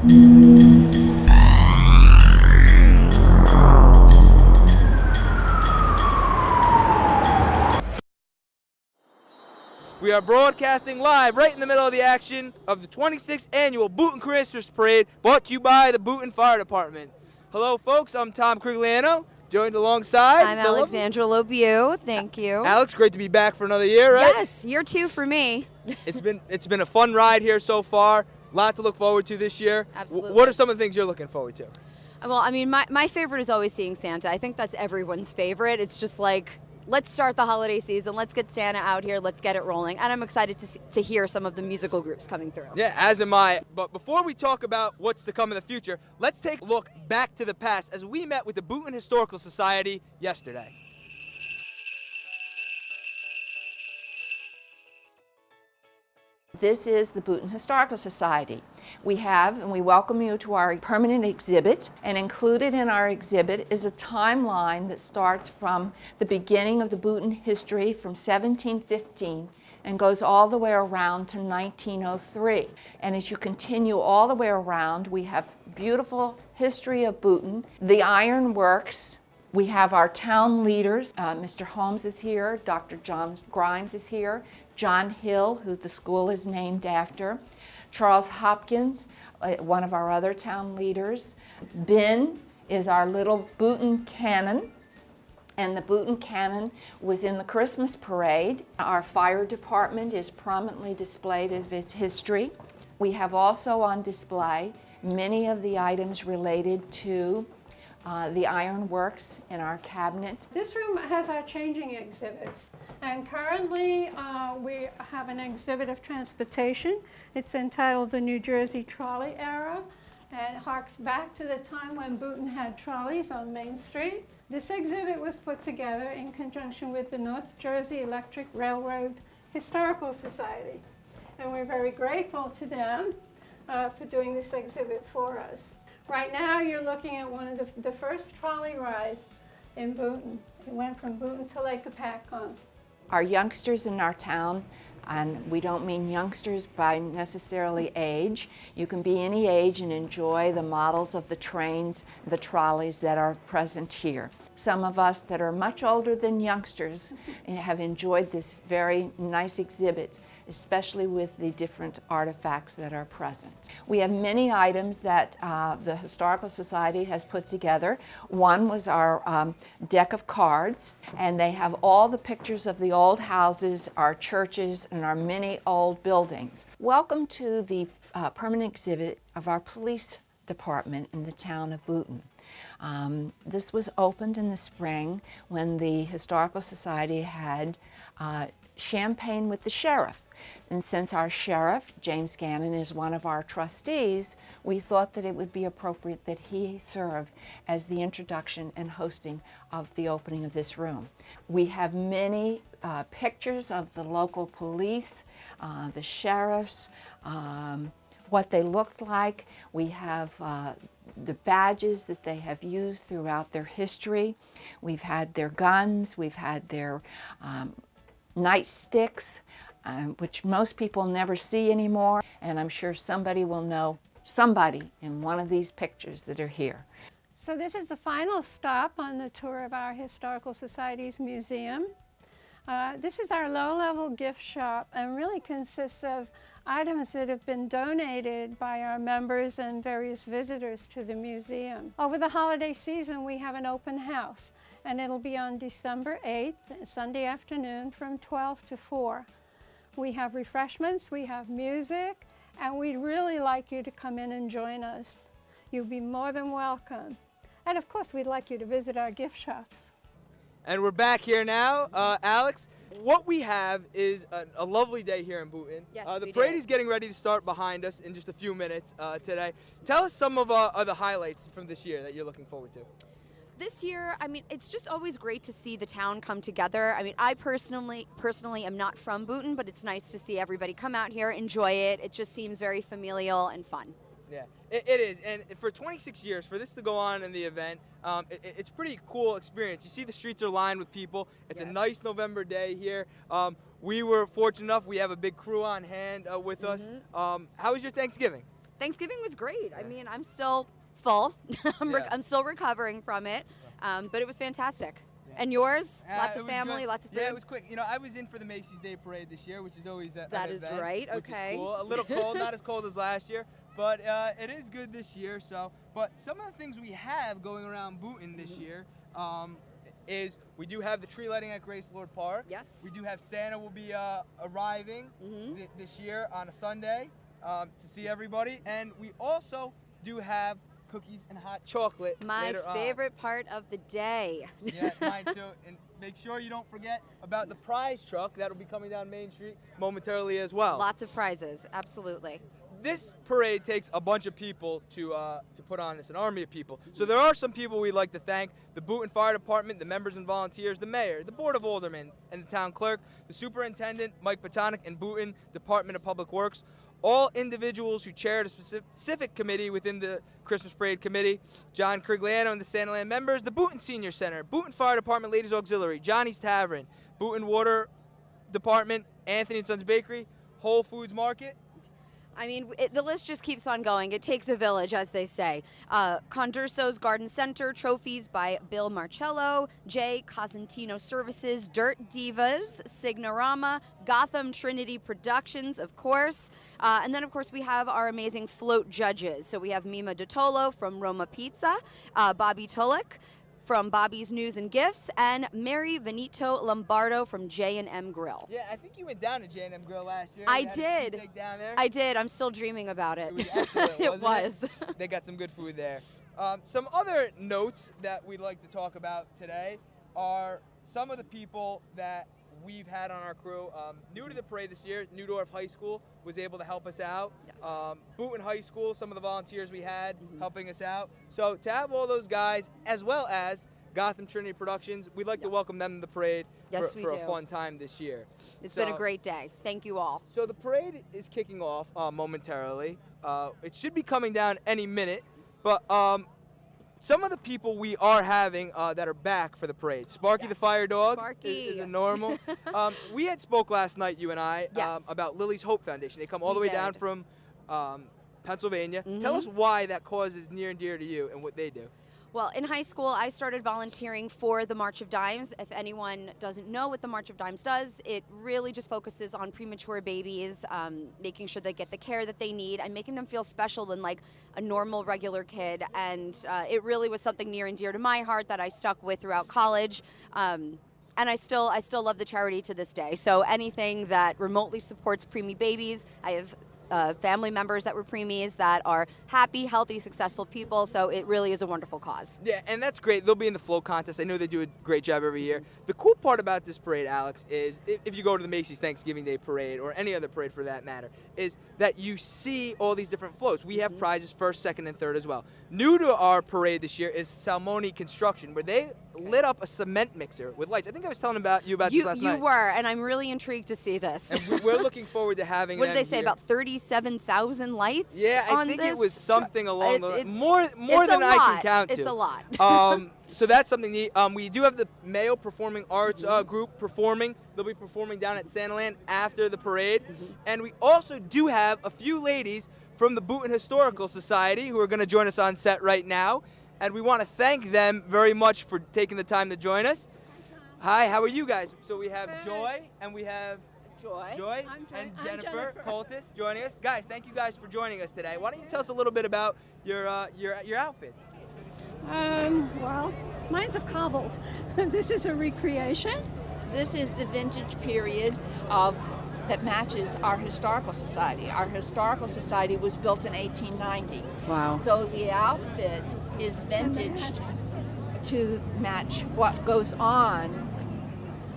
We are broadcasting live right in the middle of the action of the 26th Annual Boonton Christmas Parade, brought to you by the Boonton Fire Department. Hello, folks. I'm Tom Cogliano, joined alongside... I'm Alexandra LoBue. Thank you. Alex, great to be back for another year, right? Yes, year 2 for me. It's been a fun ride here so far. A lot to look forward to this year. Absolutely. What are some of the things you're looking forward to? Well, I mean, my favorite is always seeing Santa. I think that's everyone's favorite. It's just like, let's start the holiday season. Let's get Santa out here. Let's get it rolling. And I'm excited to hear some of the musical groups coming through. Yeah, as am I. But before we talk about what's to come in the future, let's take a look back to the past as we met with the Boonton Historical Society yesterday. This is the Boonton Historical Society. We welcome you to our permanent exhibit, and included in our exhibit is a timeline that starts from the beginning of the Boonton history from 1715 and goes all the way around to 1903. And as you continue all the way around, we have beautiful history of Boonton, the iron works. We have our town leaders. Mr. Holmes is here, Dr. John Grimes is here, John Hill, who the school is named after, Charles Hopkins, one of our other town leaders. Ben is our little Boonton cannon, and the Boonton cannon was in the Christmas parade. Our fire department is prominently displayed as its history. We have also on display many of the items related to the iron works in our cabinet. This room has our changing exhibits, and currently we have an exhibit of transportation. It's entitled The New Jersey Trolley Era, and it harks back to the time when Boonton had trolleys on Main Street. This exhibit was put together in conjunction with the North Jersey Electric Railroad Historical Society, and we're very grateful to them for doing this exhibit for us. Right now, you're looking at one of the first trolley rides in Boonton. It went from Boonton to Lake Apacon. Our youngsters in our town, and we don't mean youngsters by necessarily age. You can be any age and enjoy the models of the trains, the trolleys that are present here. Some of us that are much older than youngsters have enjoyed this very nice exhibit, especially with the different artifacts that are present. We have many items that the Historical Society has put together. One was our deck of cards, and they have all the pictures of the old houses, our churches, and our many old buildings. Welcome to the permanent exhibit of our police department in the town of Boonton. This was opened in the spring when the Historical Society had champagne with the sheriff. And since our sheriff, James Gannon, is one of our trustees, we thought that it would be appropriate that he serve as the introduction and hosting of the opening of this room. We have many pictures of the local police, the sheriffs, what they looked like. We have the badges that they have used throughout their history. We've had their guns, we've had their nightsticks, which most people never see anymore, and I'm sure somebody will know somebody in one of these pictures that are here. So this is the final stop on the tour of our Historical Society's museum. This is our low-level gift shop, and really consists of items that have been donated by our members and various visitors to the museum. Over the holiday season, we have an open house, and it'll be on December 8th, Sunday afternoon, from 12 to 4. We have refreshments, we have music, and we'd really like you to come in and join us. You'll be more than welcome. And of course, we'd like you to visit our gift shops. And we're back here now. Alex, what we have is a lovely day here in Boonton. Yes, the parade is getting ready to start behind us in just a few minutes today. Tell us some of the highlights from this year that you're looking forward to. This year, I mean, it's just always great to see the town come together. I mean, I personally am not from Boonton, but it's nice to see everybody come out here, enjoy it. It just seems very familial and fun. Yeah, it is. And for 26 years, for this to go on in the event, it's a pretty cool experience. You see the streets are lined with people. It's a nice November day here. We were fortunate enough, we have a big crew on hand with us. How was your Thanksgiving? Thanksgiving was great. I mean, I'm still full. I'm still recovering from it, but it was fantastic. And yours? Lots of family, lots of food? Yeah, it was quick. You know, I was in for the Macy's Day Parade this year, which is always That is event, right, which okay. is cool. A little cold, not as cold as last year, but it is good this year. So, but some of the things we have going around Boonton this year is we do have the tree lighting at Grace Lord Park. Yes. We do have Santa will be arriving this year on a Sunday to see everybody. And we also do have cookies and hot chocolate. My favorite part of the day. Yeah, mine too. And make sure you don't forget about the prize truck that will be coming down Main Street momentarily as well. Lots of prizes, absolutely. This parade takes a bunch of people to put on this, an army of people. So there are some people we'd like to thank: the Boonton Fire Department, the members and volunteers, the mayor, the Board of Aldermen, and the town clerk, the superintendent, Mike Patonic, and Boonton Department of Public Works. All individuals who chaired a specific committee within the Christmas Parade Committee: John Cogliano and the Santaland members, the Boonton Senior Center, Boonton Fire Department Ladies Auxiliary, Johnny's Tavern, Boonton Water Department, Anthony & Sons Bakery, Whole Foods Market. I mean, the list just keeps on going. It takes a village, as they say. Condurso's Garden Center, trophies by Bill Marcello, Jay Cosentino Services, Dirt Divas, Signorama, Gotham Trinity Productions, of course. And then, of course, we have our amazing float judges. So we have Mima DeTolo from Roma Pizza, Bobby Tolik from Bobby's News and Gifts, and Mary Venito Lombardo from J&M Grill. Yeah, I think you went down to J&M Grill last year. I did. Down there. I did. I'm still dreaming about it. It was excellent, It was. They got some good food there. Some other notes that we'd like to talk about today are some of the people that we've had on our crew. New to the parade this year, Newdorf High School was able to help us out. Yes. Boonton High School, some of the volunteers we had helping us out. So to have all those guys, as well as Gotham Trinity Productions, we'd like to welcome them to the parade for a fun time this year. It's been a great day. Thank you all. So the parade is kicking off momentarily. It should be coming down any minute, but some of the people we are having that are back for the parade. Sparky the Fire Dog is a normal. We had spoke last night, you and I, about Lily's Hope Foundation. They come all the way down from Pennsylvania. Tell us why that cause is near and dear to you and what they do. Well, in high school, I started volunteering for the March of Dimes. If anyone doesn't know what the March of Dimes does, it really just focuses on premature babies, making sure they get the care that they need and making them feel special than like a normal, regular kid. And it really was something near and dear to my heart that I stuck with throughout college. And I still love the charity to this day. So anything that remotely supports preemie babies, I have family members that were preemies that are happy, healthy, successful people. So it really is a wonderful cause. Yeah, and that's great. They'll be in the float contest. I know they do a great job every year. The cool part about this parade, Alex, is if you go to the Macy's Thanksgiving Day Parade or any other parade for that matter, is that you see all these different floats. We have prizes first, second, and third as well. New to our parade this year is Salmoni Construction, where they lit up a cement mixer with lights. I think I was telling you about this last night. You were, and I'm really intrigued to see this. And we're looking forward to having What them did they say, here. about 37,000 lights? Yeah, I think it was something along the more than I can count to. It's a lot. So that's something neat. We do have the Mayo Performing Arts group performing. They'll be performing down at Santaland after the parade. And we also do have a few ladies from the Boonton Historical Society who are going to join us on set right now. And we want to thank them very much for taking the time to join us. Hi, how are you guys? So we have Joy and we have Joy and Jennifer Coltis joining us. Guys, thank you guys for joining us today. Why don't you tell us a little bit about your outfits? Well, mine's a cobbled. This is a recreation. This is the vintage period that matches our historical society. Our historical society was built in 1890. Wow. So the outfit is vintaged to match what goes on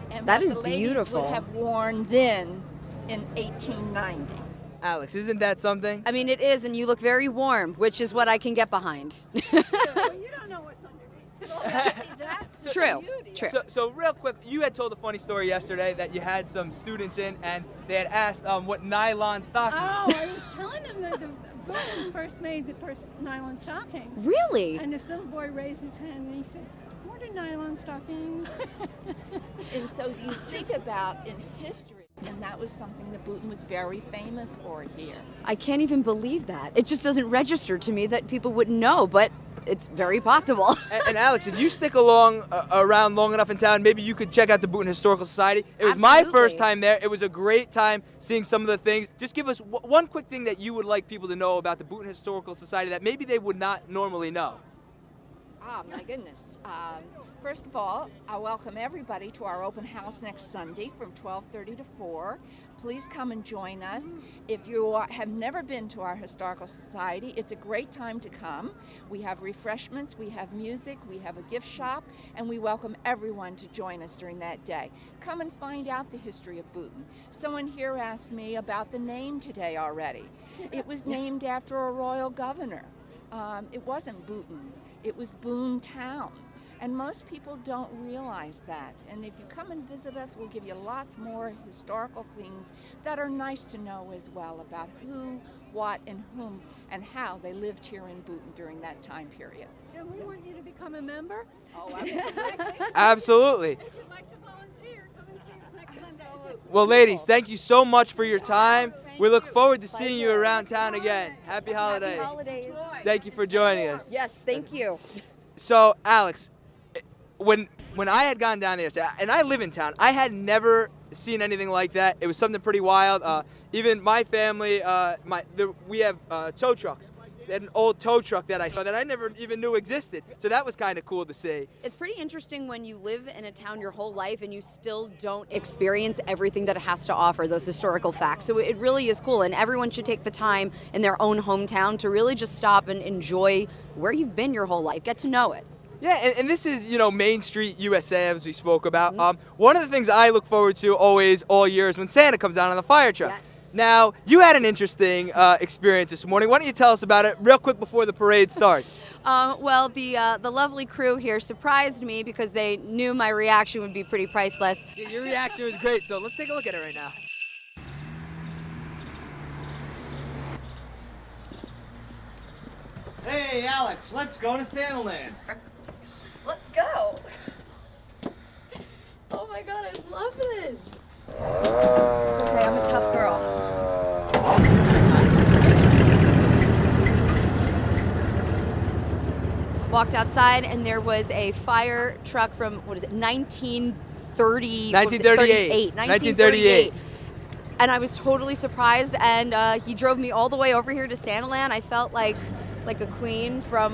and That what is the ladies beautiful. would have worn then in 1890. Alex, isn't that something? I mean, it is, and you look very warm, which is what I can get behind. Well, you don't know what's underneath. That's True. the beauty. True. So real quick, you had told a funny story yesterday that you had some students in and they had asked what nylon stockings. Oh, I was telling them that the Boonton first made the first nylon stockings. Really? And this little boy raised his hand and he said, "What are nylon stockings?" And so you think about in history. And that was something that Boonton was very famous for here. I can't even believe that. It just doesn't register to me that people wouldn't know, but it's very possible. And Alex, if you stick around long enough in town, maybe you could check out the Boonton Historical Society. It was my first time there. It was a great time seeing some of the things. Just give us one quick thing that you would like people to know about the Boonton Historical Society that maybe they would not normally know. Ah, my goodness. First of all, I welcome everybody to our open house next Sunday from 12:30 to 4. Please come and join us. If you have never been to our Historical Society, it's a great time to come. We have refreshments, we have music, we have a gift shop, and we welcome everyone to join us during that day. Come and find out the history of Boonton. Someone here asked me about the name today already. It was named after a royal governor. It wasn't Boonton, it was Boontown. And most people don't realize that. And if you come and visit us, we'll give you lots more historical things that are nice to know as well about who, what, and whom, and how they lived here in Boonton during that time period. And we want you to become a member. Oh, absolutely. Absolutely. If you'd like to volunteer, come and see us next Monday. Well, ladies, thank you so much for your time. We look forward to seeing you around town again. Happy holidays. Happy holidays. Thank you for joining us. Yes, thank you. So, Alex, when I had gone down there, and I live in town, I had never seen anything like that. It was something pretty wild. Even my family, we have tow trucks. They had an old tow truck that I saw that I never even knew existed. So that was kind of cool to see. It's pretty interesting when you live in a town your whole life and you still don't experience everything that it has to offer, those historical facts. So it really is cool, and everyone should take the time in their own hometown to really just stop and enjoy where you've been your whole life, get to know it. Yeah, and this is, Main Street USA, as we spoke about. One of the things I look forward to always, all year, is when Santa comes down on the fire truck. Yes. Now, you had an interesting experience this morning. Why don't you tell us about it real quick before the parade starts? Well, the lovely crew here surprised me because they knew my reaction would be pretty priceless. Yeah, your reaction was great, so let's take a look at it right now. Hey, Alex, let's go to Santa Land. Let's go. Oh my God, I love this. Okay, I'm a tough girl. Walked outside and there was a fire truck from, 1938. And I was totally surprised, and he drove me all the way over here to Santa Land. I felt like a queen from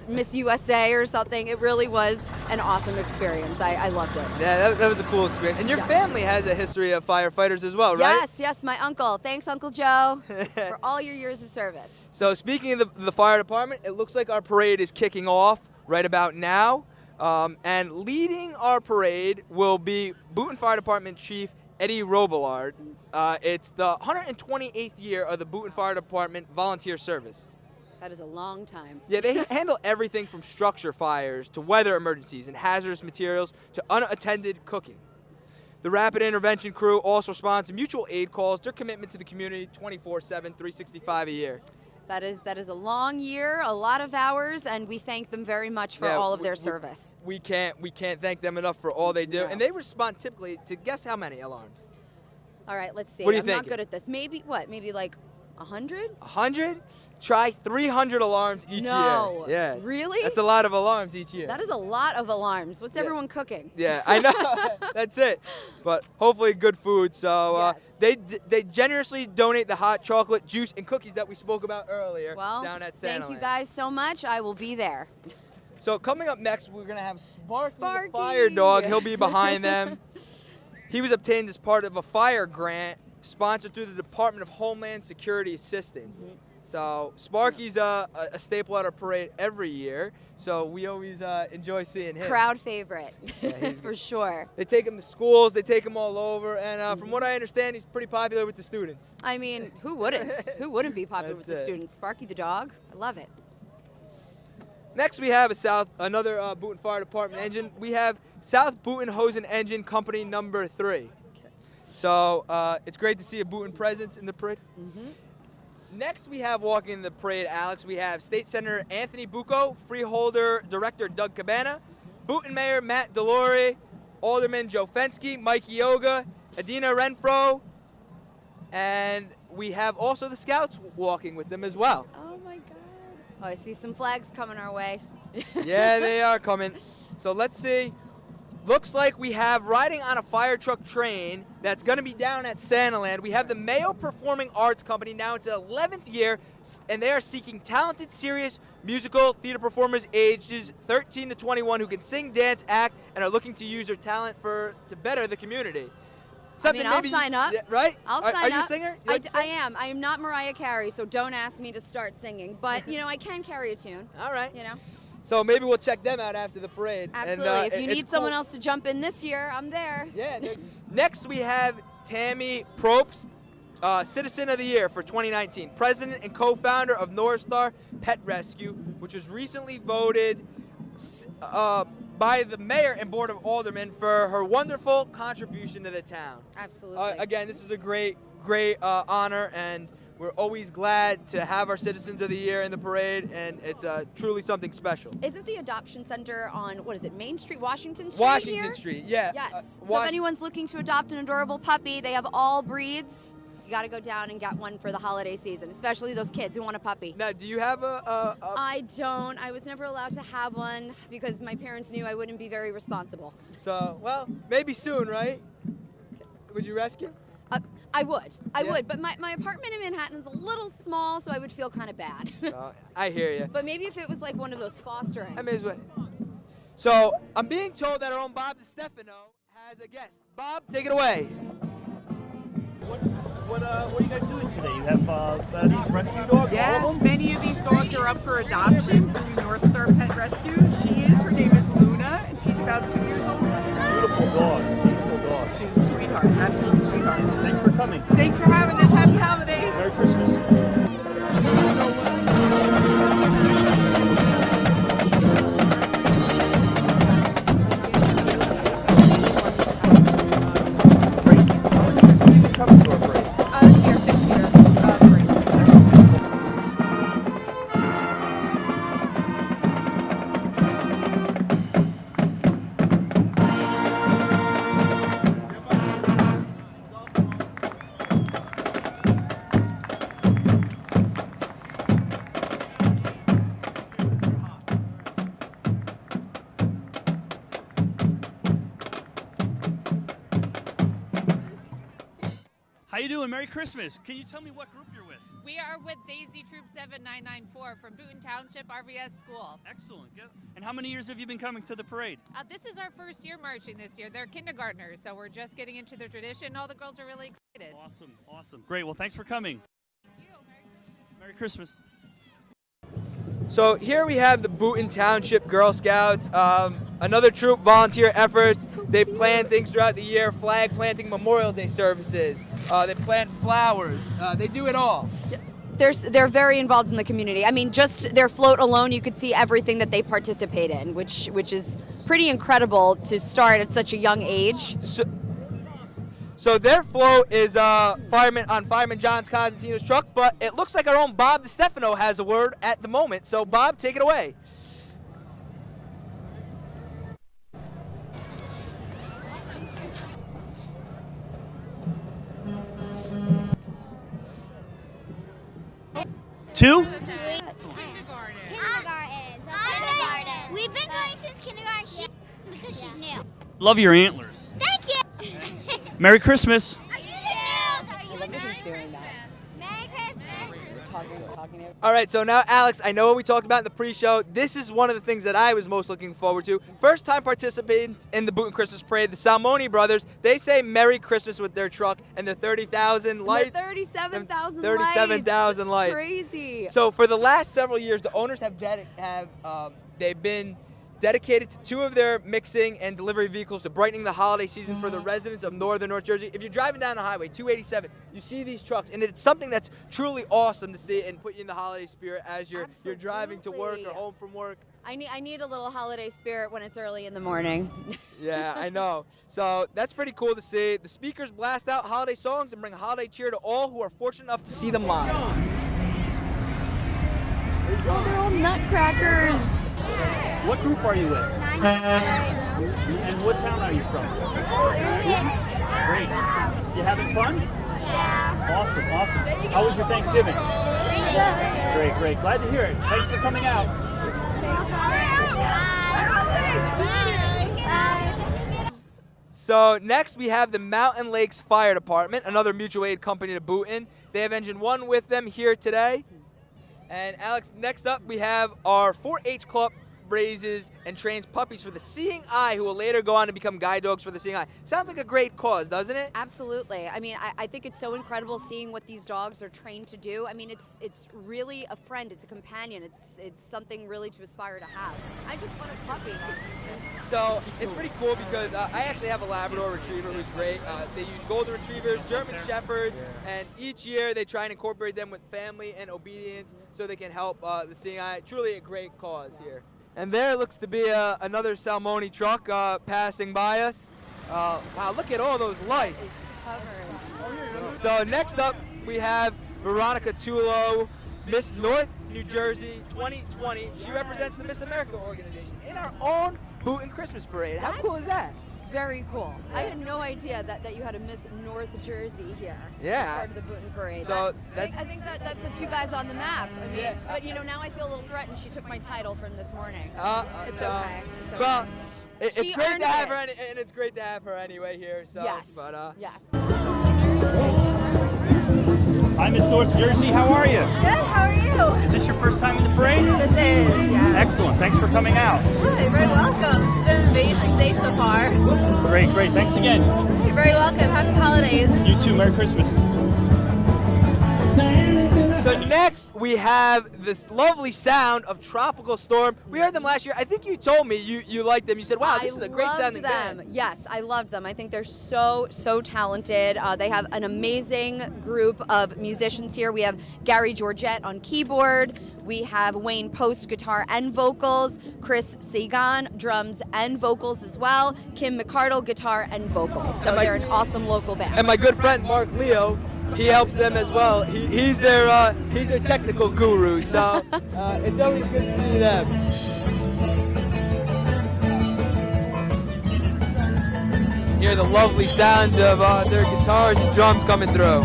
Miss USA or something. It really was an awesome experience. I loved it. Yeah, that was a cool experience. And your family has a history of firefighters as well, right? Yes, my uncle. Thanks, Uncle Joe, for all your years of service. So speaking of the fire department, it looks like our parade is kicking off right about now. And leading our parade will be Boonton Fire Department Chief Eddie Robillard. It's the 128th year of the Boonton Fire Department volunteer service. That is a long time. Yeah, they handle everything from structure fires to weather emergencies and hazardous materials to unattended cooking. The Rapid Intervention crew also responds to mutual aid calls. Their commitment to the community 24/7, 365 a year. That is a long year, a lot of hours, and we thank them very much for all of their service. We can't thank them enough for all they do. No. And they respond typically to, guess how many alarms? All right, let's see. What are you I'm not good at this. Maybe like 100? 100? Try 300 alarms each No. year. Yeah. Really? That's a lot of alarms each year. That is a lot of alarms. What's everyone cooking? Yeah, I know. That's it. But hopefully good food. So they generously donate the hot chocolate, juice, and cookies that we spoke about earlier down at Santa thank you Land. guys so much. I will be there. So coming up next, we're going to have Sparky the fire dog. He'll be behind them. He was obtained as part of a fire grant sponsored through the Department of Homeland Security Assistance. So Sparky's a staple at our parade every year, so we always enjoy seeing him. Crowd favorite, Yeah, for sure. They take him to schools, they take him all over, and from what I understand, he's pretty popular with the students. I mean, who wouldn't? Who wouldn't be popular with the That's it. students? Sparky the dog, I love it. Next, we have another Boonton Fire Department engine. We have South Boonton Hose and Engine Company number 3. So it's great to see a Boonton presence in the parade. Next, we have walking in the parade, Alex, we have State Senator Anthony Bucco, Freeholder Director Doug Cabana, Boonton Mayor Matt Delore, Alderman Joe Fensky, Mike Yoga, Adina Renfro, and we have also the Scouts walking with them as well. Oh my God. Oh, I see some flags coming our way. Yeah, they are coming. So let's see. Looks like we have riding on a fire truck train that's going to be down at Santaland. We have the Mayo Performing Arts Company. Now it's its 11th year, and they are seeking talented, serious musical theater performers ages 13 to 21 who can sing, dance, act, and are looking to use their talent to better the community. Something I'll sign up. Yeah, right? I'll sign up. Are you a singer? I am. I am not Mariah Carey, so don't ask me to start singing. But, you know, I can carry a tune. All right. You know? So maybe we'll check them out after the parade. Absolutely. And, if you need someone else to jump in this year, I'm there. Yeah. Next, we have Tammy Probst, Citizen of the Year for 2019, president and co-founder of North Star Pet Rescue, which was recently voted by the mayor and board of aldermen for her wonderful contribution to the town. Absolutely. Again, this is a great honor, and we're always glad to have our Citizens of the Year in the parade, and it's truly something special. Isn't the adoption center on, what is it, Main Street, Washington Street? Washington Street, yeah. Yes. So if anyone's looking to adopt an adorable puppy, they have all breeds. You got to go down and get one for the holiday season, especially those kids who want a puppy. Now, do you have a I don't. I was never allowed to have one because my parents knew I wouldn't be very responsible. So, well, maybe soon, right? Would you rescue? I would, but my apartment in Manhattan is a little small, so I would feel kind of bad. I hear you. But maybe if it was like one of those fostering. I may as well. So, I'm being told that our own Bob DeStefano has a guest. Bob, take it away. What are you guys doing today? You have these rescue dogs, all of Yes, them? many of these dogs are up for adoption through North Star Pet Rescue. Her name is Luna, and she's about 2 years old. Beautiful dog, beautiful dog. She's a sweetheart, absolute sweetheart. Thanks for coming. Thanks for having us. Happy holidays. Merry Christmas. It's our 6th year. How you doing? Merry Christmas. Can you tell me what group you're with? We are with Daisy Troop 7994 from Boonton Township RVS School. Excellent. Good. And how many years have you been coming to the parade? This is our first year marching this year. They're kindergartners, so we're just getting into the tradition. All the girls are really excited. Awesome, awesome. Great. Well, thanks for coming. Thank you. Merry Christmas. So here we have the Boonton Township Girl Scouts, another troop volunteer efforts. They plan things throughout the year, flag planting, Memorial Day services. They plant flowers. They do it all. They're very involved in the community. I mean, just their float alone, you could see everything that they participate in, which is pretty incredible to start at such a young age. So their float is Fireman John Constantino's truck, but it looks like our own Bob DeStefano has a word at the moment. So Bob, take it away. Two? Kindergarten. We've been going since kindergarten because she's new. Love your antlers. Thank you. Merry Christmas. Are you the news? Merry Christmas. All right, so now, Alex, I know what we talked about in the pre-show. This is one of the things that I was most looking forward to. First-time participants in the Boonton Christmas Parade, the Salmoni brothers. They say Merry Christmas with their truck and the 30,000 lights. The 37,000 lights. 37,000 lights. Crazy. So for the last several years, the owners have they've been dedicated to two of their mixing and delivery vehicles to brightening the holiday season for the residents of northern North Jersey. If you're driving down the highway, 287, you see these trucks, and it's something that's truly awesome to see and put you in the holiday spirit as you're driving to work or home from work. I need a little holiday spirit when it's early in the morning. Yeah, I know. So that's pretty cool to see. The speakers blast out holiday songs and bring holiday cheer to all who are fortunate enough to see them live. Oh, they're all nutcrackers. What group are you with? And what town are you from? Great. You having fun? Yeah. Awesome, awesome. How was your Thanksgiving? Great, great. Glad to hear it. Thanks for coming out. So next we have the Mountain Lakes Fire Department, another mutual aid company to Boonton. They have Engine 1 with them here today. And Alex, next up we have our 4-H club raises and trains puppies for the Seeing Eye, who will later go on to become guide dogs for the Seeing Eye. Sounds like a great cause, doesn't it? Absolutely. I mean, I think it's so incredible seeing what these dogs are trained to do. I mean, it's really a friend. It's a companion. It's something really to aspire to have. I just want a puppy. So it's pretty cool because I actually have a Labrador Retriever who's great. They use Golden Retrievers, German Shepherds, and each year they try and incorporate them with family and obedience so they can help the Seeing Eye. Truly a great cause here. And there looks to be another Salmoni truck passing by us. Wow, look at all those lights. So next up we have Veronica Tulo, Miss North New Jersey 2020. She represents the Miss America organization in our own Boonton Christmas Parade. How cool is that? Very cool. I had no idea that you had a Miss North Jersey here. Yeah. As part of the Boonton Parade. So I think that puts you guys on the map. I mean, Yeah. but now I feel a little threatened. She took my title from this morning. It's no. okay. It's okay. Well, it's She great earned to have it. her, and it's great to have her anyway here. So, Yes. But yes. Hi, Miss North Jersey. How are you? Good, how are you? Is this your first time in the parade? This is, yeah. Excellent. Thanks for coming out. Good, very welcome. It's been an amazing day so far. Great, great. Thanks again. You're very welcome. Happy holidays. You too. Merry Christmas. So next we have this lovely sound of Tropical Storm. We heard them last year. I think you told me you liked them. You said, "Wow, this is a great sounding band." Yes, I loved them. I think they're so talented. They have an amazing group of musicians here. We have Gary Georgette on keyboard. We have Wayne Post guitar and vocals. Chris Sagan drums and vocals as well. Kim McCardle guitar and vocals. So they're an awesome local band. And my good friend Mark Leo, he helps them as well. He's their technical guru. So it's always good to see them. Hear the lovely sounds of their guitars and drums coming through.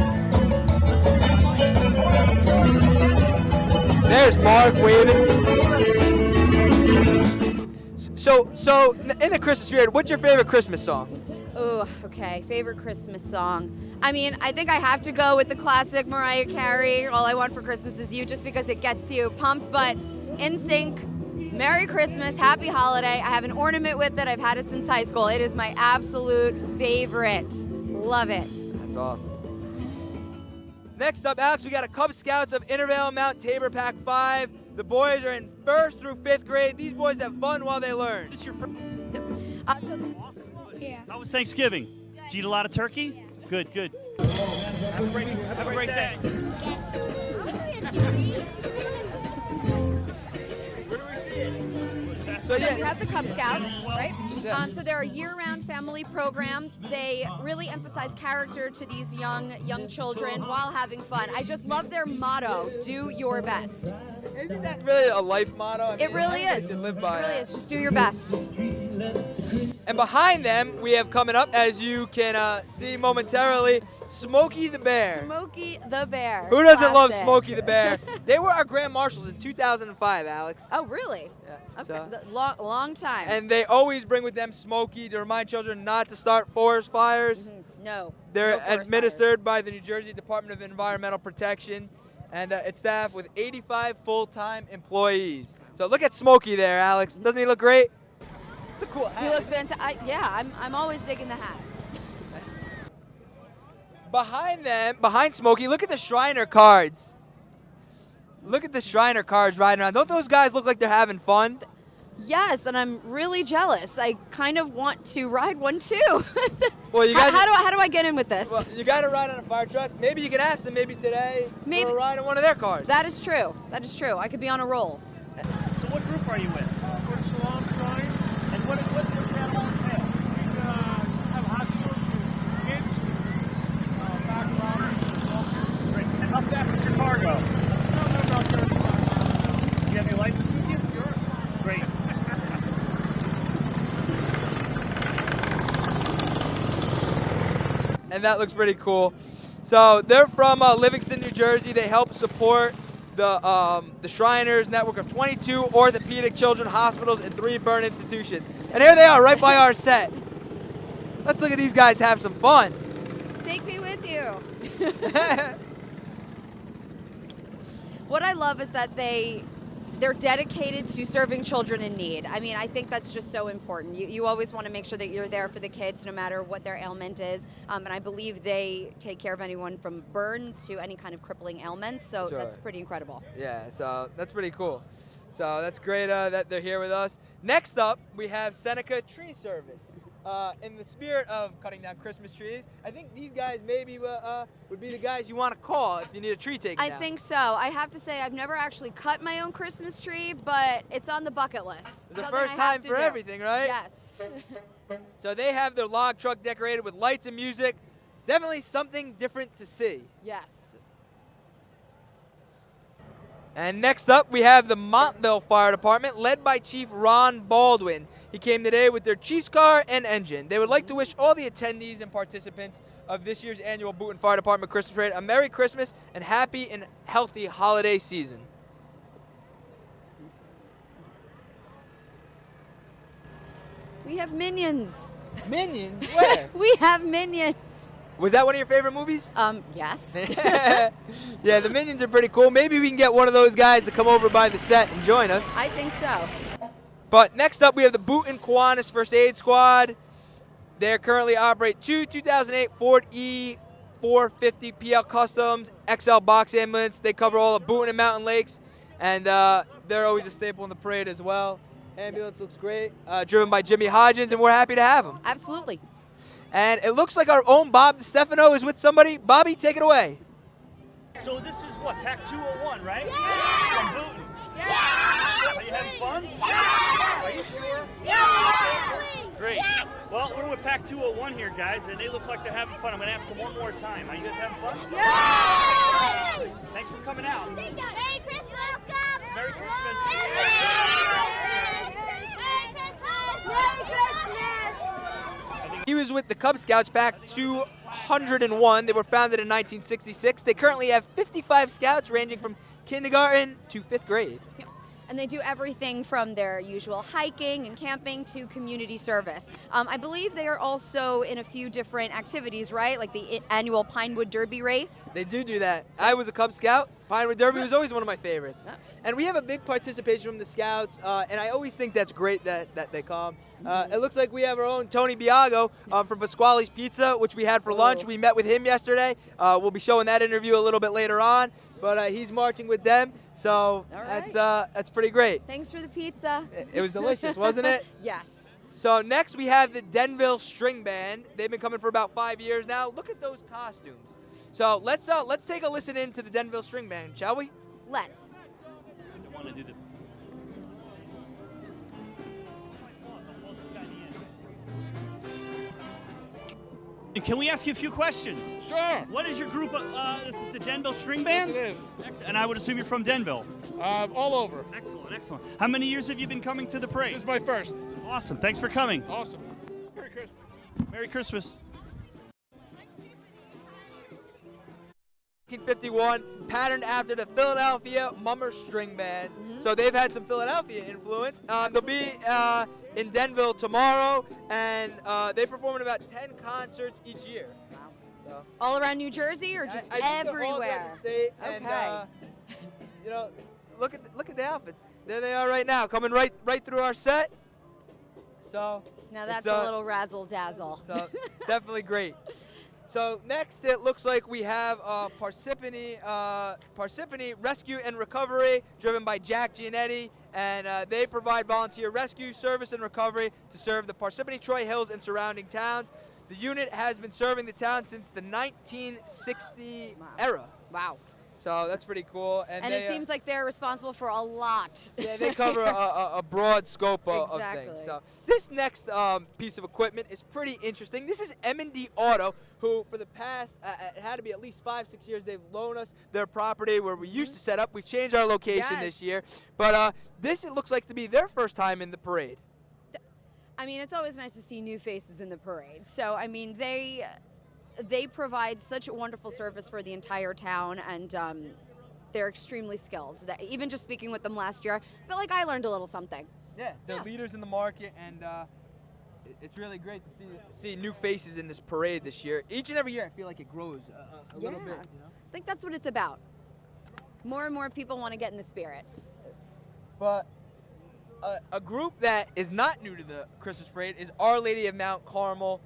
There's Mark waving. So in the Christmas spirit, what's your favorite Christmas song? Oh, okay. Favorite Christmas song. I mean, I think I have to go with the classic Mariah Carey, All I Want for Christmas Is You, just because it gets you pumped. But NSYNC, Merry Christmas, Happy Holiday. I have an ornament with it. I've had it since high school. It is my absolute favorite. Love it. That's awesome. Next up, Alex, we got a Cub Scouts of Intervale Mount Tabor Pack 5. The boys are in 1st through 5th grade. These boys have fun while they learn. Is this your first? Yeah. How was Thanksgiving? Did you eat a lot of turkey? Yeah. Good, good. Have a great day. So So we yeah, have the Cub Scouts, right? Yeah. So they're a year-round family program. They really emphasize character to these young children while having fun. I just love their motto: "Do your best." isn't that really a life motto? I mean, It really they is. should It live by really that. is. Just do your best. And behind them, we have coming up, as you can see momentarily, Smokey the Bear. Smokey the Bear. Who doesn't love Classic. Smokey the Bear? They were our Grand Marshals in 2005, Alex. Oh, really? Yeah, Okay. so- Long time. And they always bring with them Smokey to remind children not to start forest fires. No. They're no forest administered by the New Jersey Department of Environmental Protection, and it's staffed with 85 full-time employees. So look at Smokey there, Alex. Doesn't he look great? It's a cool hat. He looks fantastic. Yeah, I'm always digging the hat. Behind them, behind Smokey, look at the Shriner cards. Look at the Shriner cards riding around. Don't those guys look like they're having fun? Yes, and I'm really jealous. I kind of want to ride one too. Well, you guys. How do I get in with this? Well, you got to ride on a fire truck. Maybe you can ask them. Maybe today. Maybe. For a ride on one of their cars. That is true. That is true. I could be on a roll. So what group are you with? We're Shalom Shrine. And what does your channel entail? We have hospitals for kids, back around. Great. And how fast does your car go? About 35. Do you have your license with you? Sure. Great. and that looks pretty cool. So they're from Livingston, New Jersey. They help support the Shriners network of 22 orthopedic children hospitals and 3 burn institutions. And here they are, right by our set. Let's look at these guys have some fun. Take me with you. What I love is that they're dedicated to serving children in need. I mean, I think that's just so important. You always want to make sure that you're there for the kids no matter what their ailment is. And I believe they take care of anyone from burns to any kind of crippling ailments. So Sure. That's pretty incredible. Yeah, so that's pretty cool. So that's great that they're here with us. Next up, we have Seneca Tree Service. In the spirit of cutting down Christmas trees, I think these guys maybe would be the guys you want to call if you need a tree taken down. I think so. I have to say I've never actually cut my own Christmas tree, but it's on the bucket list. It's the Something first I have time to for do. everything, right? Yes. So they have their log truck decorated with lights and music. Definitely something different to see. Yes. And next up, we have the Montville Fire Department, led by Chief Ron Baldwin. He came today with their Chief's car and engine. They would like to wish all the attendees and participants of this year's annual Boonton Fire Department Christmas Parade a Merry Christmas and happy and healthy holiday season. We have Minions. Minions? Where? We have Minions. Was that one of your favorite movies? Yes. Yeah, the Minions are pretty cool. Maybe we can get one of those guys to come over by the set and join us. I think so. But next up, we have the Boonton Kiwanis First Aid Squad. They currently operate 2 2008 Ford E450 PL Customs XL box ambulance. They cover all of Boonton and Mountain Lakes, and they're always a staple in the parade as well. Ambulance looks great, driven by Jimmy Hodgins, and we're happy to have him. Absolutely. And it looks like our own Bob DeStefano is with somebody. Bobby, take it away. So this is what, Pack 201, right? Yeah! From Boonton. Yeah! Are you having fun? Yeah! Are you sure? Yeah! Great. Well, we're with Pack 201 here, guys, and they look like they're having fun. I'm going to ask them one more time. Are you guys having fun? Yeah! Thanks for coming out. Merry Christmas! Merry Christmas. Merry Christmas! He was with the Cub Scouts Pack 201. They were founded in 1966. They currently have 55 scouts ranging from kindergarten to 5th grade. Yep. And they do everything from their usual hiking and camping to community service. I believe they are also in a few different activities, right? Like the annual Pinewood Derby race. They do that. I was a Cub Scout. Pinewood Derby was always one of my favorites. Yep. And we have a big participation from the Scouts, and I always think that's great that they come. It looks like we have our own Tony Biago from Pasquale's Pizza, which we had for lunch. We met with him yesterday. We'll be showing that interview a little bit later on. But he's marching with them, so that's pretty great. Thanks for the pizza. It was delicious, wasn't it? Yes. So next we have the Denville String Band. They've been coming for about 5 years now. Look at those costumes. So let's take a listen in to the Denville String Band, shall we? Let's. I want to do the... Can we ask you a few questions? Sure. What is your group? This is the Denville String Band? Yes, it is. And I would assume you're from Denville. All over. Excellent, excellent. How many years have you been coming to the parade? This is my first. Awesome. Thanks for coming. Awesome. Merry Christmas. Merry Christmas. 1951, patterned after the Philadelphia Mummer String Bands. So they've had some Philadelphia influence. They'll be in Denville tomorrow, and they perform in about 10 concerts each year. Wow. So All around New Jersey or just I think they're all everywhere? throughout the state, and, Okay. you know, look at the outfits. There they are right now, coming right through our set. So Now that's it's, a little razzle dazzle. So definitely great. So next, it looks like we have Parsippany Rescue and Recovery, driven by Jack Gianetti, and they provide volunteer rescue, service, and recovery to serve the Parsippany, Troy Hills, and surrounding towns. The unit has been serving the town since the 1960 era. Wow. So that's pretty cool. And they, it seems like they're responsible for a lot. yeah, they cover a broad scope of things. Exactly. So this next piece of equipment is pretty interesting. This is M&D Auto, who for the past, it had to be at least 5-6 years, they've loaned us their property where we used to set up. We've changed our location this year. But this, it looks like to be their first time in the parade. I mean, it's always nice to see new faces in the parade. So, I mean, they they provide such a wonderful service for the entire town, and they're extremely skilled. Even just speaking with them last year, I felt like I learned a little something. Yeah, they're leaders in the market, and it's really great to see new faces in this parade this year. Each and every year, I feel like it grows a little bit. You know? I think that's what it's about. More and more people want to get in the spirit. But a group that is not new to the Christmas parade is Our Lady of Mount Carmel.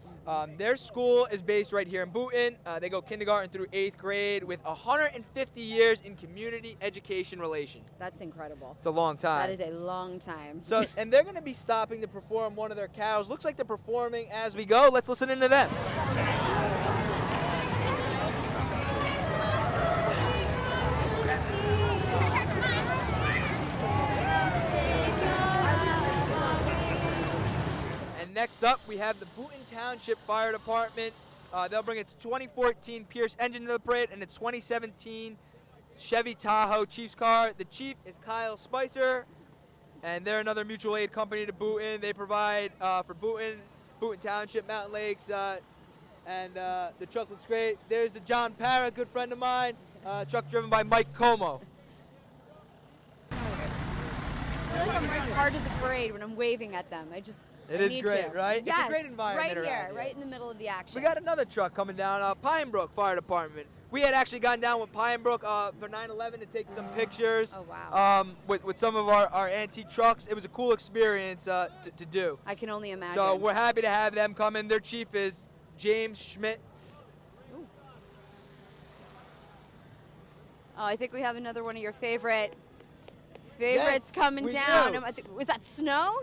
Their school is based right here in Boonton. They go kindergarten through 8th grade with 150 years in community education relation. That's incredible. It's a long time. That is a long time. So, and they're going to be stopping to perform one of their carols. Looks like they're performing as we go. Let's listen into them. Next up, we have the Boonton Township Fire Department. They'll bring its 2014 Pierce engine to the parade and its 2017 Chevy Tahoe Chief's car. The chief is Kyle Spicer, and they're another mutual aid company to Boonton. They provide for Boonton Township, Mountain Lakes, and the truck looks great. There's the John Parra, good friend of mine, truck driven by Mike Como. I feel like I'm right part of the parade when I'm waving at them. It is great, right? Yes, it's a great environment right around here, right in the middle of the action. We got another truck coming down, Pine Brook Fire Department. We had actually gone down with Pine Brook for 9/11 to take some pictures. Oh, wow. With some of our antique trucks. It was a cool experience to do. I can only imagine. So we're happy to have them come in. Their chief is James Schmidt. Ooh. Oh, I think we have another one of your favorites coming down. Do. Was that snow?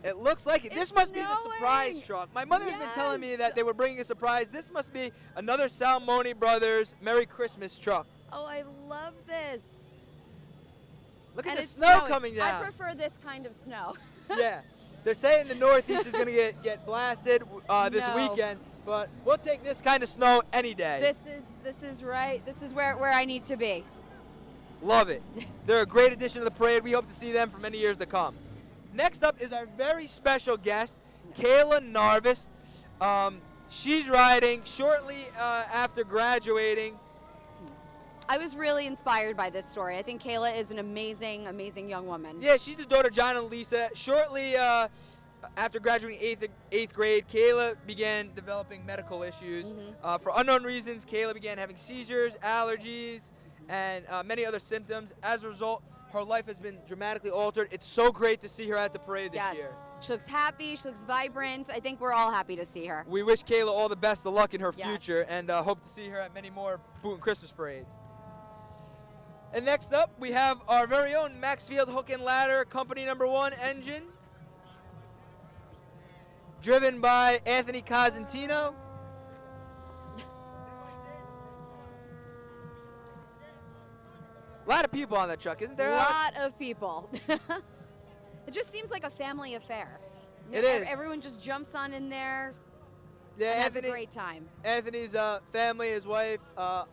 It looks like it. It's This must be the snowing. surprise truck. My mother has been telling me that they were bringing a surprise. This must be another Salmoni Brothers Merry Christmas truck. Oh, I love this. Look at And the it's snow snowing. coming down. I prefer this kind of snow. Yeah. They're saying the Northeast is going to get blasted this No. weekend, but we'll take this kind of snow any day. This is right. This is where I need to be. Love it. They're a great addition to the parade. We hope to see them for many years to come. Next up is our very special guest, Kaylin Arvest. She's riding shortly after graduating. I was really inspired by this story. I think Kayla is an amazing, amazing young woman. Yeah, she's the daughter of John and Lisa. Shortly after graduating 8th grade, Kayla began developing medical issues. Mm-hmm. For unknown reasons, Kayla began having seizures, allergies, and many other symptoms. As a result, her life has been dramatically altered. It's so great to see her at the parade this year. She looks happy. She looks vibrant. I think we're all happy to see her. We wish Kayla all the best of luck in her Yes. future, and hope to see her at many more Boonton Christmas parades. And next up, we have our very own Maxfield Hook-and-Ladder Company No. 1 engine, driven by Anthony Cosentino. A lot of people on that truck, isn't there? A Alex? lot of people. It just seems like a family affair. It is. Everyone just jumps on in there Yeah, and Anthony, has a great time. Anthony's family, his wife,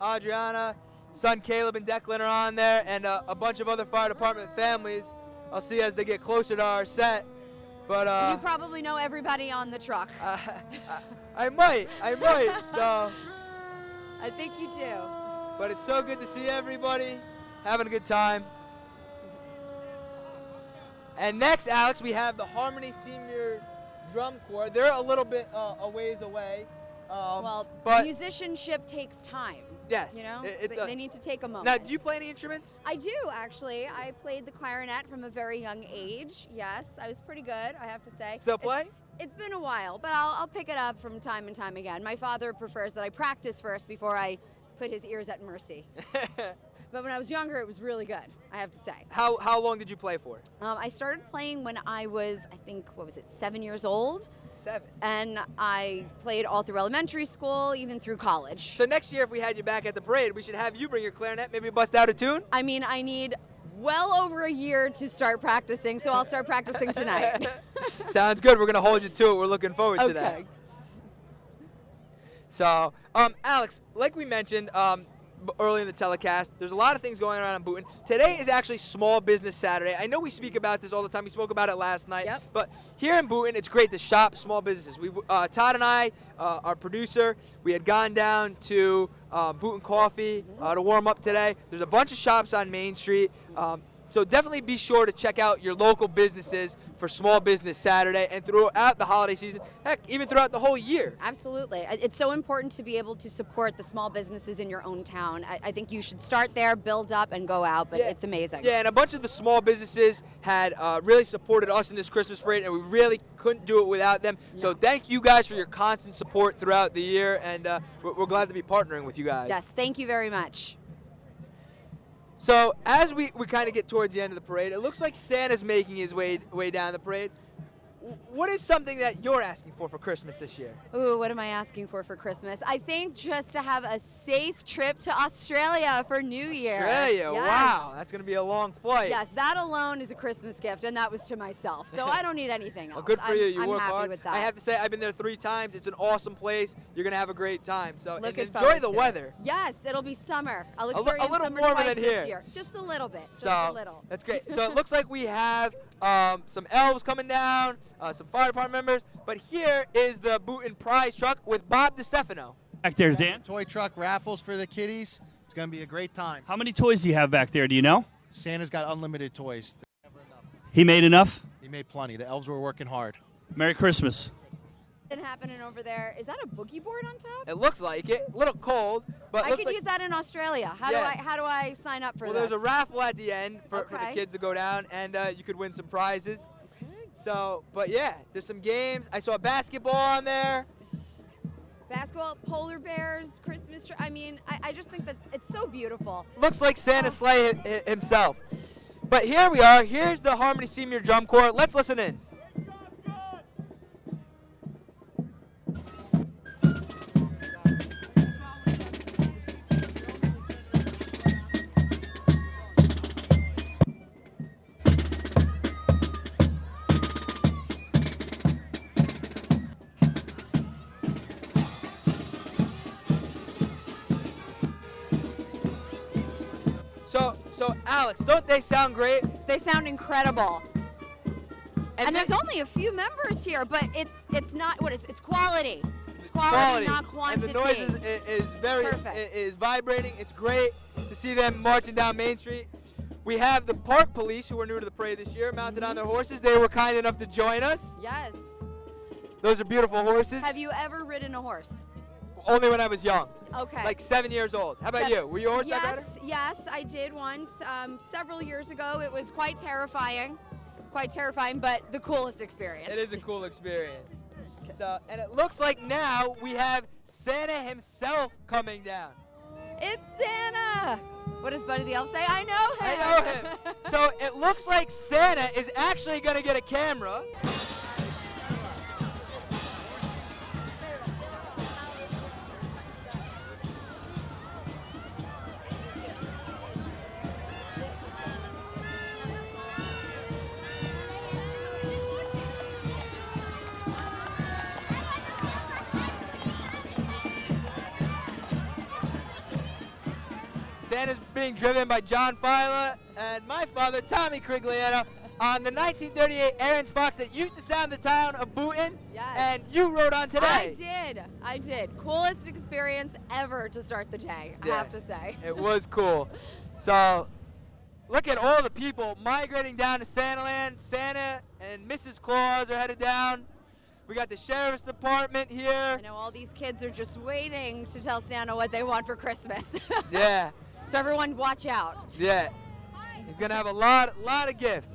Adriana, son Caleb and Declan are on there, and a bunch of other fire department families. I'll see as they get closer to our set. But You probably know everybody on the truck. I might. So, I think you do. but it's so good to see everybody having a good time. And next, Alex, we have the Harmony Senior Drum Corps. They're a little bit a ways away. But musicianship takes time. yes, You know, it they need to take a moment. Now, do you play any instruments? I do, actually. I played the clarinet from a very young age. Yes, I was pretty good, I have to say. Still play? It's been a while, but I'll pick it up from time and time again. My father prefers that I practice first before I put his ears at mercy. But when I was younger, it was really good, I have to say. How long did you play for? I started playing when I was, I think, 7 years old? 7. And I played all through elementary school, even through college. So next year, if we had you back at the parade, we should have you bring your clarinet, maybe bust out a tune? I mean, I need well over a year to start practicing, so I'll start practicing tonight. Sounds good. We're going to hold you to it. We're looking forward to that. Okay. So, Alex, like we mentioned, early in the telecast, there's a lot of things going on in Boonton. Today is actually Small Business Saturday. I know we speak about this all the time. We spoke about it last night. Yep. But here in Boonton, it's great to shop small businesses. Todd and I, our producer, we had gone down to Boonton Coffee to warm up today. There's a bunch of shops on Main Street. So definitely be sure to check out your local businesses for Small Business Saturday and throughout the holiday season, heck, even throughout the whole year. Absolutely. It's so important to be able to support the small businesses in your own town. I think you should start there, build up, and go out, but it's amazing. Yeah, and a bunch of the small businesses had really supported us in this Christmas parade, and we really couldn't do it without them. No. So thank you guys for your constant support throughout the year, and we're glad to be partnering with you guys. Yes, thank you very much. So as we kind of get towards the end of the parade, it looks like Santa's making his way down the parade. What is something that you're asking for Christmas this year? Ooh, what am I asking for Christmas? I think just to have a safe trip to Australia for New Year. Australia, yes. Wow, that's going to be a long flight. Yes, that alone is a Christmas gift, and that was to myself. So I don't need anything else. Well, good for you. You I'm work happy hard. with that. I have to say, I've been there 3 times. It's an awesome place. You're going to have a great time. So enjoy the weather. Yes, it'll be summer. I'll A experience little summer warmer twice than this here. year. Just a little bit. Just So a little. that's great. So it looks like we have some elves coming down, some fire department members, but here is the Boonton prize truck with Bob DeStefano. Back there, Dan. Toy truck raffles for the kiddies. It's going to be a great time. How many toys do you have back there? Do you know? Santa's got unlimited toys. He made enough? He made plenty. The elves were working hard. Merry Christmas. Something happening over there. Is that a boogie board on top? It looks like it. A little cold, but I looks could like use that in Australia. How do I sign up for well, this? there's a raffle at the end for the Okay. kids to go down, and you could win some prizes. So, but yeah, there's some games. I saw basketball on there. Basketball, polar bears, Christmas tree. I mean, I just think that it's so beautiful. Looks like Santa Sleigh himself. But here we are. Here's the Harmony Senior Drum Corps. Let's listen in. So Alex, don't they sound great? They sound incredible. And there's then- only a few members here, but it's not what it's quality. It's quality, not quantity. And the noise is very Perfect. is vibrating. It's great to see them marching down Main Street. We have the park police who are new to the parade this year, mounted on their horses. They were kind enough to join us. Yes. Those are beautiful horses. Have you ever ridden a horse? Only when I was young. Okay. Like 7 years old. How about you? Were you a horseback rider? Yes, I did once. Several years ago. It was quite terrifying, but the coolest experience. It is a cool experience. So, and it looks like now we have Santa himself coming down. It's Santa. What does Buddy the Elf say? I know him. I know him. So it looks like Santa is actually going to get a camera. Santa's being driven by John Fila and my father, Tommy Cogliano, on the 1938 Aaron's Fox that used to sound the town of Boonton. Yes. And you rode on today. I did. Coolest experience ever to start the day, I have to say. It was cool. So look at all the people migrating down to Santaland. Santa and Mrs. Claus are headed down. We got the Sheriff's Department here. I know all these kids are just waiting to tell Santa what they want for Christmas. Yeah. So everyone watch out. Yeah. He's going to have a lot of gifts.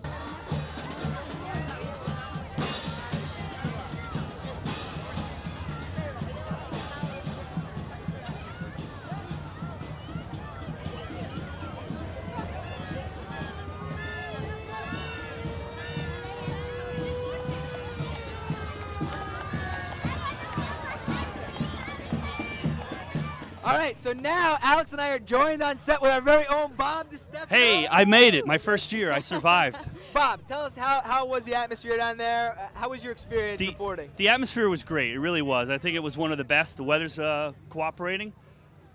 All right, so now Alex and I are joined on set with our very own Bob DeStefano. Hey, I made it. My first year. I survived. Bob, tell us how was the atmosphere down there? How was your experience reporting? The atmosphere was great. It really was. I think it was one of the best. The weather's cooperating.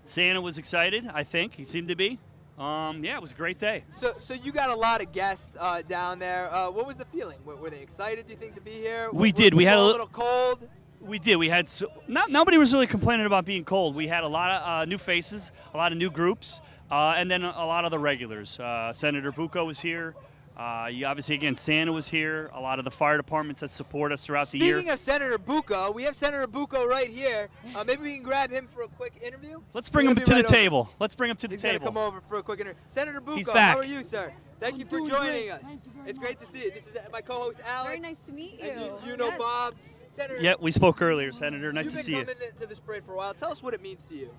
Santa was excited, I think. He seemed to be. Yeah, it was a great day. So you got a lot of guests down there. What was the feeling? Were they excited, do you think, to be here? We did. We had a little cold. We did. We had nobody was really complaining about being cold. We had a lot of new faces, a lot of new groups, and then a lot of the regulars. Senator Bucco was here. Obviously, again, Santa was here. A lot of the fire departments that support us throughout the year. Speaking of Senator Bucco, we have Senator Bucco right here. Maybe we can grab him for a quick interview. Let's bring him to the table. Let's bring him to the He's table. Come over for a quick interview. Senator Bucco, He's back. how are you, sir? Thank you for joining us. It's great to see you. This is my co-host Alex. Very nice to meet you. And you know Bob. Senator, Yeah, we spoke earlier, Senator. Nice to see you. You've been coming to this parade for a while. Tell us what it means to you.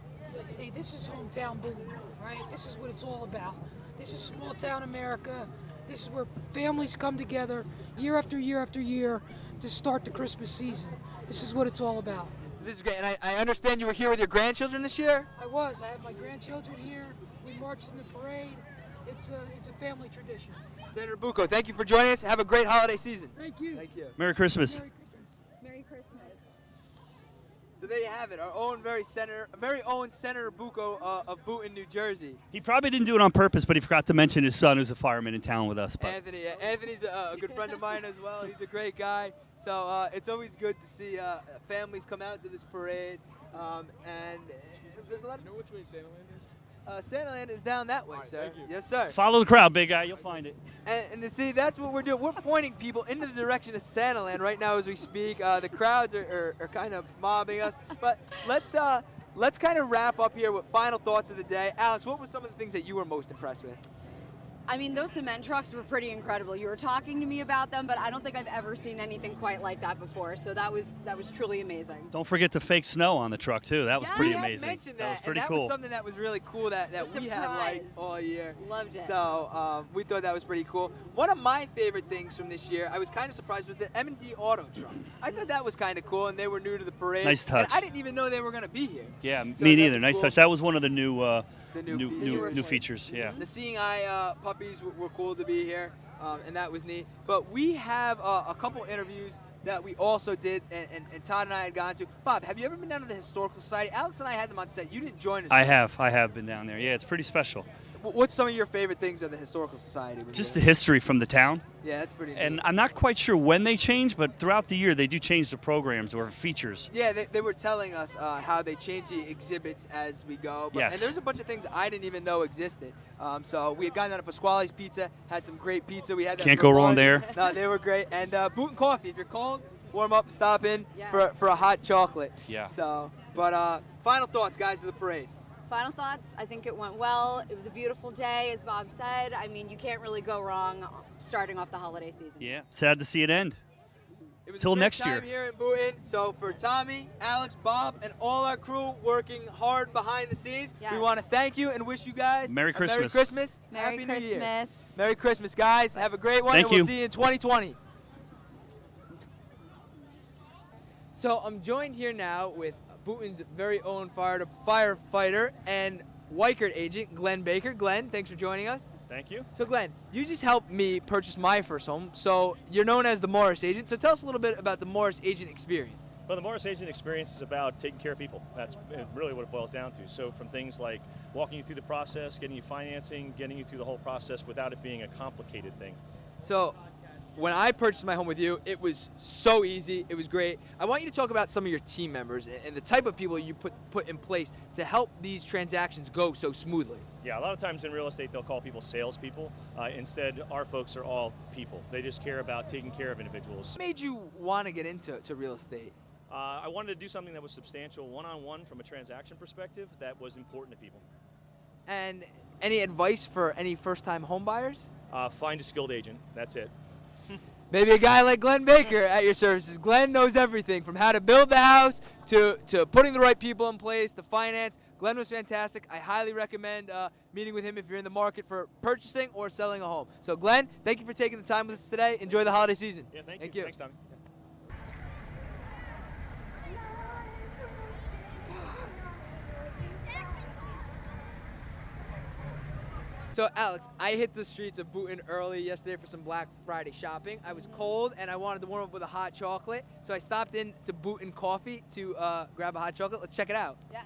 Hey, this is hometown Boonton, right? This is what it's all about. This is small town America. This is where families come together year after year after year to start the Christmas season. This is what it's all about. This is great. And I understand you were here with your grandchildren this year? I was. I have my grandchildren here. We marched in the parade. It's a family tradition. Senator Bucco, thank you for joining us. Have a great holiday season. Thank you. Thank you. Merry Christmas. Merry Christmas. Merry Christmas. So there you have it, our own very own Senator Bucco of Boonton, New Jersey. He probably didn't do it on purpose, but he forgot to mention his son, who's a fireman in town with us. But Anthony. Anthony's a good friend of mine as well. He's a great guy. So it's always good to see families come out to this parade. And there's a lot of. You know which way Santa Land is? Santaland is down that way, sir. thank you. Yes, sir. follow the crowd, big guy. You'll find it. And to see, that's what we're doing. We're pointing people into the direction of Santaland right now as we speak. The crowds are kind of mobbing us. But let's kind of wrap up here with final thoughts of the day. Alex, what were some of the things that you were most impressed with? I mean, those cement trucks were pretty incredible. You were talking to me about them, but I don't think I've ever seen anything quite like that before. So that was truly amazing. Don't forget the fake snow on the truck, too. That was Yeah, pretty we amazing. Mentioned That was pretty and that cool. was something that was really cool that we had liked all year. Loved it. So we thought that was pretty cool. One of my favorite things from this year, I was kind of surprised, was the M&D Auto truck. I thought that was kind of cool, and they were new to the parade. Nice touch. And I didn't even know they were going to be here. Yeah, So me that neither. was Nice cool. touch. That was one of the new new features. Yeah. The Seeing Eye puppies were cool to be here, and that was neat. But we have a couple interviews that we also did, and Todd and I had gone to. Bob, have you ever been down to the Historical Society? Alex and I had them on set. You didn't join us. I have been down there. Yeah, it's pretty special. What's some of your favorite things of the Historical Society? Just the history from the town. Yeah, that's pretty neat. And I'm not quite sure when they change, but throughout the year they do change the programs or features. Yeah, they were telling us how they change the exhibits as we go. But, Yes. And there's a bunch of things I didn't even know existed. So we had gotten down to Pasquale's Pizza, had some great pizza. We had that Can't for go wrong lunch. there. No, they were great. And Boonton Coffee, if you're cold, warm up, stop in Yes. for a hot chocolate. Yeah. So, but final thoughts, guys, of the parade. Final thoughts, I think it went well. It was a beautiful day, as Bob said. I mean, you can't really go wrong starting off the holiday season. Yeah. Sad to see it end. It was Till a great next time year. here in Boonton. So for Tommy, Alex, Bob, and all our crew working hard behind the scenes, we Yes. want to thank you and wish you guys Merry a Merry Christmas. Christmas. Merry Happy New Year. Christmas. Merry Christmas, guys. Have a great one, Thank and we'll you. see you in 2020. So I'm joined here now with Boonton's very own firefighter and Weichert agent, Glenn Baker. Glenn, thanks for joining us. Thank you. So Glenn, you just helped me purchase my first home, so you're known as the Morris agent. So tell us a little bit about the Morris agent experience. Well, the Morris Agent experience is about taking care of people. That's really what it boils down to. So from things like walking you through the process, getting you financing, getting you through the whole process without it being a complicated thing. So when I purchased my home with you, it was so easy. It was great. I want you to talk about some of your team members and the type of people you put in place to help these transactions go so smoothly. Yeah, a lot of times in real estate, they'll call people salespeople. Instead, our folks are all people. They just care about taking care of individuals. What made you want to get into real estate? I wanted to do something that was substantial, one-on-one from a transaction perspective that was important to people. And any advice for any first-time home buyers? Find a skilled agent. That's it. Maybe a guy like Glenn Baker at your services. Glenn knows everything from how to build the house to putting the right people in place to finance. Glenn was fantastic. I highly recommend meeting with him if you're in the market for purchasing or selling a home. So Glenn, thank you for taking the time with us today. Enjoy the holiday season. Yeah, thank you. Thanks, Tommy. So Alex, I hit the streets of Boonton early yesterday for some Black Friday shopping. I was cold and I wanted to warm up with a hot chocolate, so I stopped in to Boonton Coffee to grab a hot chocolate. Let's check it out. Yes.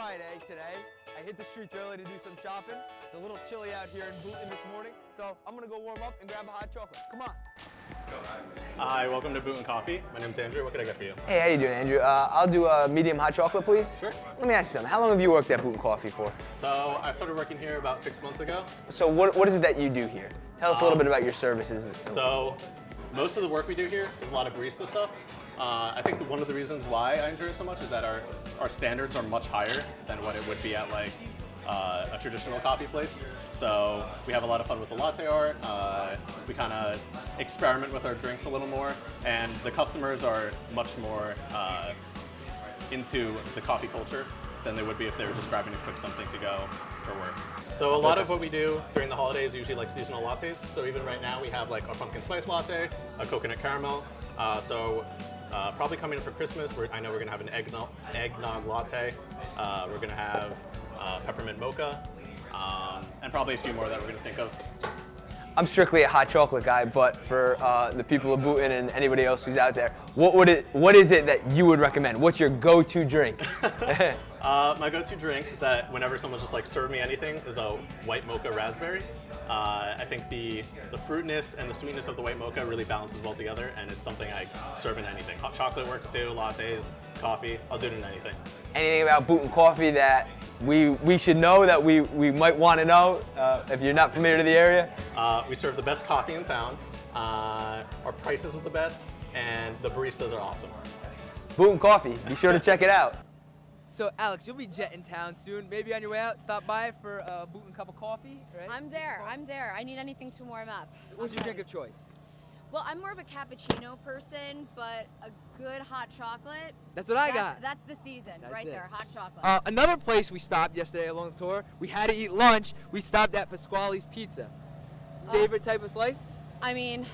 Friday today. I hit the streets early to do some shopping. It's a little chilly out here in Boonton this morning, so I'm gonna go warm up and grab a hot chocolate. Come on. Hi, welcome to Boonton Coffee. My name's Andrew. What can I get for you? Hey, how you doing, Andrew? I'll do a medium hot chocolate, please. Sure. Let me ask you something. How long have you worked at Boonton Coffee for? So I started working here about 6 months ago. So what is it that you do here? Tell us a little bit about your services. So most of the work we do here is a lot of barista stuff. I think one of the reasons why I enjoy it so much is that our standards are much higher than what it would be at like a traditional coffee place. So we have a lot of fun with the latte art. We kind of experiment with our drinks a little more, and the customers are much more into the coffee culture than they would be if they were just grabbing a quick something to go for work. So a lot of what we do during the holidays is usually like seasonal lattes. So even right now we have like a pumpkin spice latte, a coconut caramel. Probably coming in for Christmas, I know we're gonna have an eggnog latte. We're gonna have peppermint mocha, and probably a few more that we're gonna think of. I'm strictly a hot chocolate guy, but for the people of Boonton and anybody else who's out there, what is it that you would recommend? What's your go-to drink? My go-to drink that whenever someone just like served me anything is a white mocha raspberry. I think the fruitiness and the sweetness of the white mocha really balances well together, and it's something I serve in anything. Hot chocolate works too, lattes, coffee, I'll do it in anything. Anything about Boonton Coffee that we should know, that we might want to know if you're not familiar to the area? We serve the best coffee in town, our prices are the best, and the baristas are awesome. Boonton Coffee, be sure to check it out. So Alex, you'll be jetting town soon. Maybe on your way out, stop by for a Boonton cup of coffee, right? I'm there. I need anything to warm up. So what's your drink of choice? Well, I'm more of a cappuccino person, but a good hot chocolate. That's what I got. That's the season, right there, hot chocolate. Another place we stopped yesterday along the tour, we had to eat lunch. We stopped at Pasquale's Pizza. Favorite type of slice? I mean,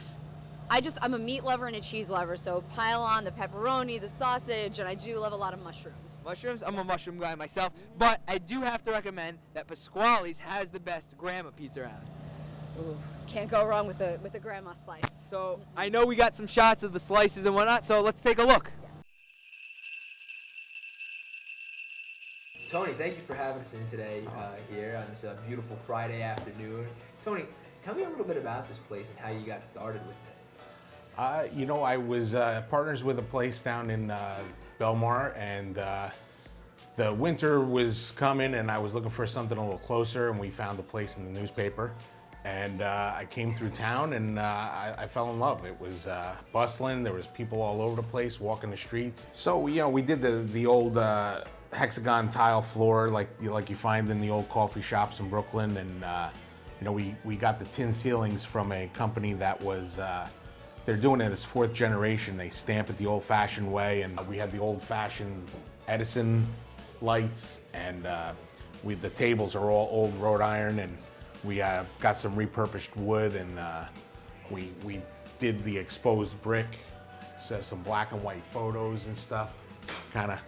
I'm a meat lover and a cheese lover, so pile on the pepperoni, the sausage, and I do love a lot of mushrooms. Mushrooms? I'm a mushroom guy myself, but I do have to recommend that Pasquale's has the best grandma pizza around. Ooh, can't go wrong with a grandma slice. So I know we got some shots of the slices and whatnot, so let's take a look. Tony, thank you for having us in today here on this beautiful Friday afternoon. Tony, tell me a little bit about this place and how you got started with this. You know, I was partners with a place down in Belmar, and the winter was coming, and I was looking for something a little closer, and we found a place in the newspaper. And I came through town, and I fell in love. It was bustling. There was people all over the place walking the streets. So you know, we did the old hexagon tile floor like you find in the old coffee shops in Brooklyn, and you know, we got the tin ceilings from a company that was. They're doing it as fourth generation. They stamp it the old-fashioned way, and we had the old-fashioned Edison lights, and the tables are all old wrought iron, and we got some repurposed wood, and we did the exposed brick, so some black and white photos and stuff. Kind of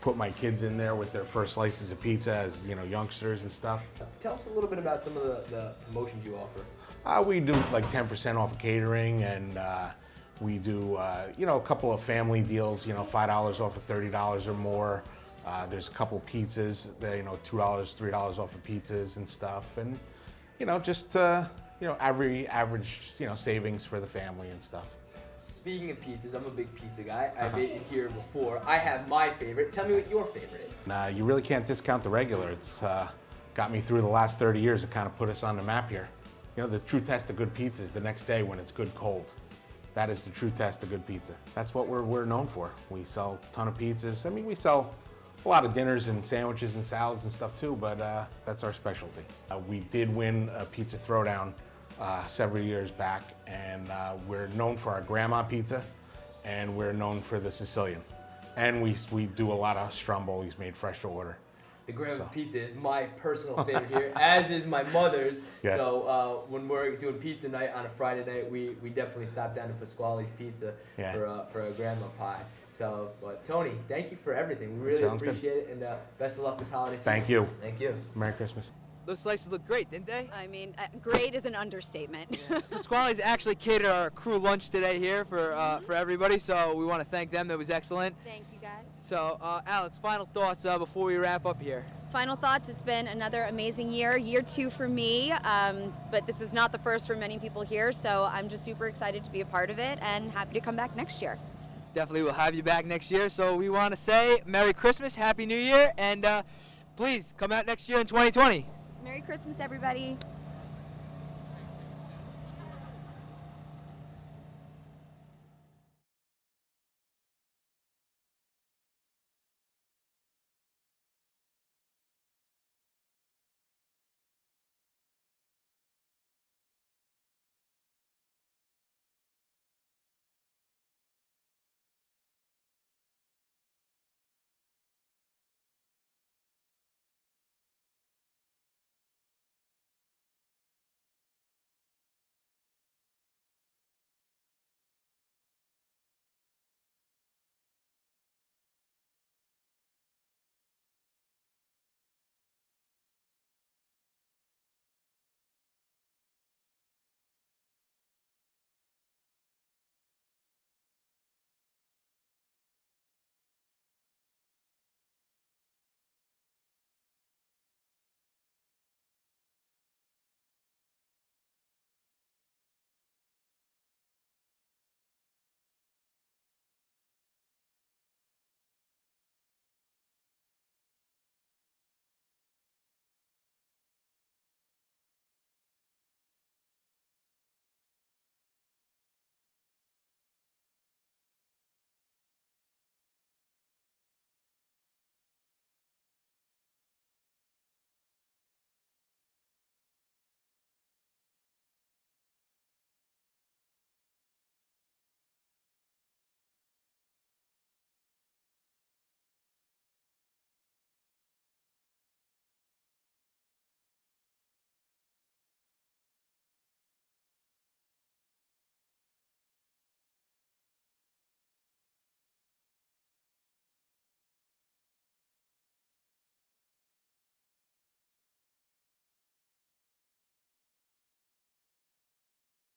put my kids in there with their first slices of pizza as, you know, youngsters and stuff. Tell us a little bit about some of the promotions you offer. We do like 10% off of catering, and we do, you know, a couple of family deals, you know, $5 off of $30 or more. There's a couple of pizzas, that, you know, $2, $3 off of pizzas and stuff. And, you know, just, you know, average, you know, savings for the family and stuff. Speaking of pizzas, I'm a big pizza guy. I've ate it here before. I have my favorite. Tell me what your favorite is. You really can't discount the regular. It's got me through the last 30 years. It kind of put us on the map here. You know, the true test of good pizza is the next day when it's good cold. That is the true test of good pizza. That's what we're known for. We sell a ton of pizzas. I mean, we sell a lot of dinners and sandwiches and salads and stuff too, but that's our specialty. We did win a pizza throwdown several years back, and we're known for our grandma pizza, and we're known for the Sicilian. And we do a lot of strombolis made fresh to order. The grandma pizza is my personal favorite here, as is my mother's. Yes. So when we're doing pizza night on a Friday night, we definitely stop down to Pasquale's Pizza for a grandma pie. So, but Tony, thank you for everything. We really appreciate it, and best of luck this holiday season. Thank you. Thank you. Merry Christmas. Those slices look great, didn't they? I mean, great is an understatement. Pasquale's actually catered our crew lunch today here for everybody, so we want to thank them. That was excellent. Thank you, guys. So, Alex, final thoughts before we wrap up here. Final thoughts, it's been another amazing year 2 for me, but this is not the first for many people here, so I'm just super excited to be a part of it and happy to come back next year. Definitely will have you back next year, so we want to say Merry Christmas, Happy New Year, and please come out next year in 2020. Merry Christmas, everybody.